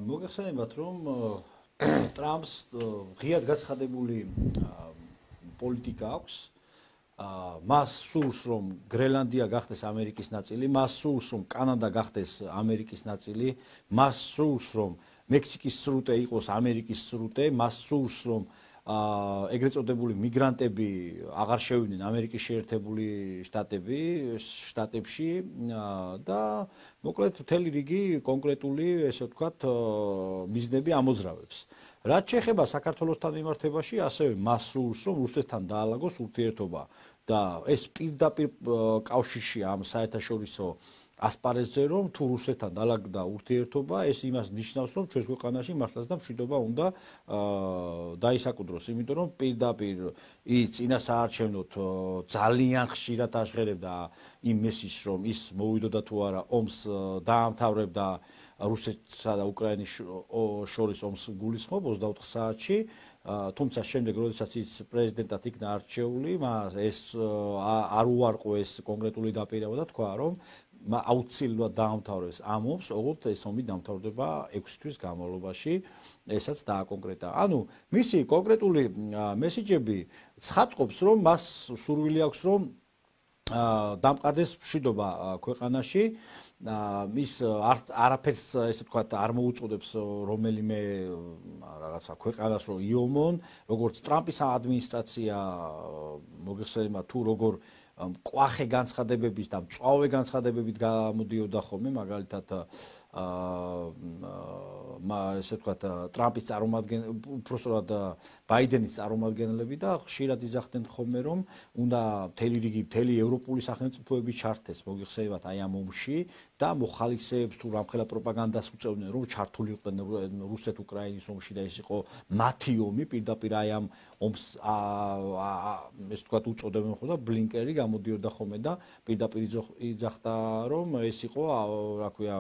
მოგეხსენებათ, რომ ტრამპს ღიად გაცხადებული პოლიტიკა აქვს. მას სურს, რომ გრენლანდია გახდეს ამერიკის ნაწილი, მას სურს, რომ კანადა გახდეს ამერიკის ნაწილი, მას სურს, რომ მექსიკის სრუტე იყოს ამერიკის სრუტე, მას სურს, რომ ეგრეთ წოდებული მიგრანტები აღარ შევიდნენ ამერიკის შეერთებული შტატებში და მოკლედ მთელი რიგი კონკრეტული, ესე ვთქვათ, მიზნები ამოძრავებს. რაც შეეხება საქართველოსთან მიმართებაში, ასევე მას სურს, რომ რუსეთთან დაალაგოს ურთიერთობა და ეს პირდაპირ კავშირში ამ საერთაშორისო ასპარეზზე, რომ თუ რუსეთთან დაალაგდა ურთიერთობა, ეს იმას ნიშნავს, რომ ჩვენს ქვეყანაში მართლაც და მშვიდობა უნდა დაისაკუთროს, იმიტომ რომ პირდაპირ ის წინასაარჩევნოდ ძალიან ხშირად აღღერებდა იმ მესიჯს, რომ ის მოვიდოდა თუ არა ომს დაამთავრებდა რუსეთსა და უკრაინის შორის ომს გულისხმობ 24 საათში, თუმცა შემდეგ, როდესაც ის პრეზიდენტად იქნა არჩეული, ეს არ უარყო ეს კონკრეტული დაპირება და თქვა, რომ აუცილებლად დაამთავრებს ამ ომს, ოღონდ ეს ომი დამთავრდება 6 თვის განმავლობაში, ესაც დააკონკრეტა. ანუ მისი კონკრეტული მესიჯები ცხადყოფს, რომ მას სურვილი აქვს, რომ დამყარდეს მშვიდობა ქვეყანაში. ის არაფერს, ესე ვთქვათ, არ მოუწოდებს რომელიმე რაღაცა ქვეყანას, რომ იომონ, როგორც ტრამპის ადმინისტრაცია მოგეხსენებათ თუ როგორ კვახე განცხადებებით და მწვავე განცხადებებით გამოდიოდა ხოლმე, მაგალითად ესე ვთქვათ, ტრამპის უпроსტად ბაიდენის წარმომადგენლები და ხშირად იძახდნენ ხოლმე, რომ უნდა მთელი ევროპული სახელმწიფოები ჩართეს, მოგეხსენებათ, აი ამ ომში და მოხალისეებს თუ რამხელა პროპაგანდას უწევდნენ, რომ ჩართული იყვნენ რუსეთ-უკრაინის ომში და ეს იყო მათი ომი, პირდაპირ აი ამ ომს ესე ვთქვათ უწოდებენ ხოლმე და ბლინკენი გამოდიოდა ხოლმე და პირდაპირ იძახდა, რომ ეს იყო, რა ქვია,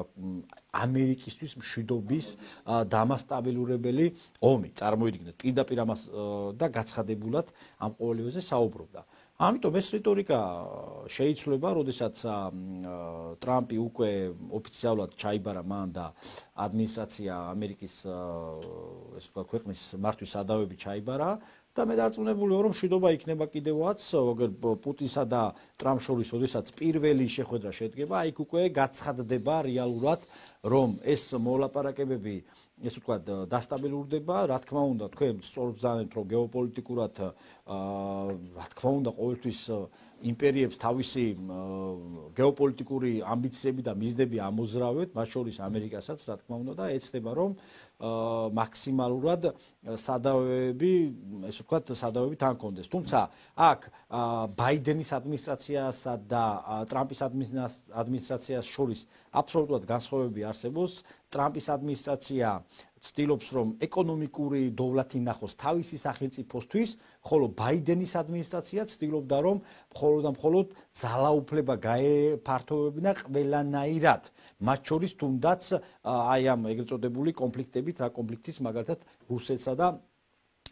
ამერიკისთვის მშვიდობის დამასტაბილურებელი ომი. წარმოიდგინეთ, პირდაპირ ამას და გაცხადებულად ამ ყოველივეზე საუბრობდა. ამიტომ ეს რიტორიკა შეიცვლება, როდესაც ტრამპი უკვე ოფიციალურად ჩაიბარა მან და ადმინისტრაცია ამერიკის ესე ვთქვათ, ქვეყნის მართვის სადავები ჩაიბარა და მე დარწმუნებული ვარ, რომ მშვიდობა იქნება კიდევაც, პუტინსა და ტრამპს შორის, როდესაც პირველი შეხვედრა შედგება, იქ უკვე გაცხადდება რეალურად, რომ ეს მოლაპარაკებები, ესე ვთქვათ, დასტაბილურდება, რა თქმა უნდა, თქვენ სწორად ბრძანებთ, რომ გეოპოლიტიკურად, რა თქმა უნდა, ყოველთვის იმპერიებს თავისი გეოპოლიტიკური ამბიციები და მიზნები ამოძრავეთ, მათ შორის ამერიკასაც, რა თქმა უნდა, და ეცდება, რომ მაქსიმალურად სადავეები, ესე ვთქვათ, სადავეები თან კონდეს. თუმცა აქ ბაიდენის ადმინისტრაციასა და ტრამპის ადმინისტრაციას შორის აბსოლუტურად განსხვავებები არსებობს. ტრამპის ადმინისტრაცია ცდილობს, რომ ეკონომიკური დოვლათი ნახოს თავისი სახელმწიფოსთვის, ხოლო ბაიდენის ადმინისტრაცია ცდილობდა, რომ მხოლოდ და მხოლოდ ძალაუფლება გაეფართოვებინა ყველანაირად, მათ შორის თუნდაც აი ამ ეგრეთ წოდებული კონფლიქტებით, რა კონფლიქტის მაგალითად რუსეთსა და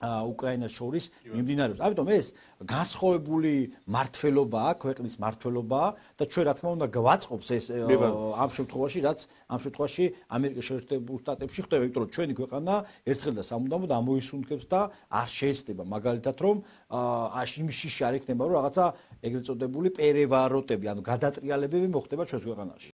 უკრაინას შორის მიმდინარეობს. ამიტომ ეს განსხვავებული მართლობაა, ქვეყნის მართლობაა და ჩვენ რა თქმა უნდა გვაწყობს ეს ამ შემთხვევაში, რაც ამ შემთხვევაში ამერიკის შეერთებულ შტატებში ხდება, იმიტომ რომ ჩვენი ქვეყანა ერთხელ და სამუდამოდ ამოისუნთქებს და არ შეესწება, მაგალითად, რომ იმში არ იქნება, რომ რაღაცა ეგრეთ წოდებული პერევაროტები, ანუ გადატრიალებები მოხდება ჩვენს ქვეყანაში.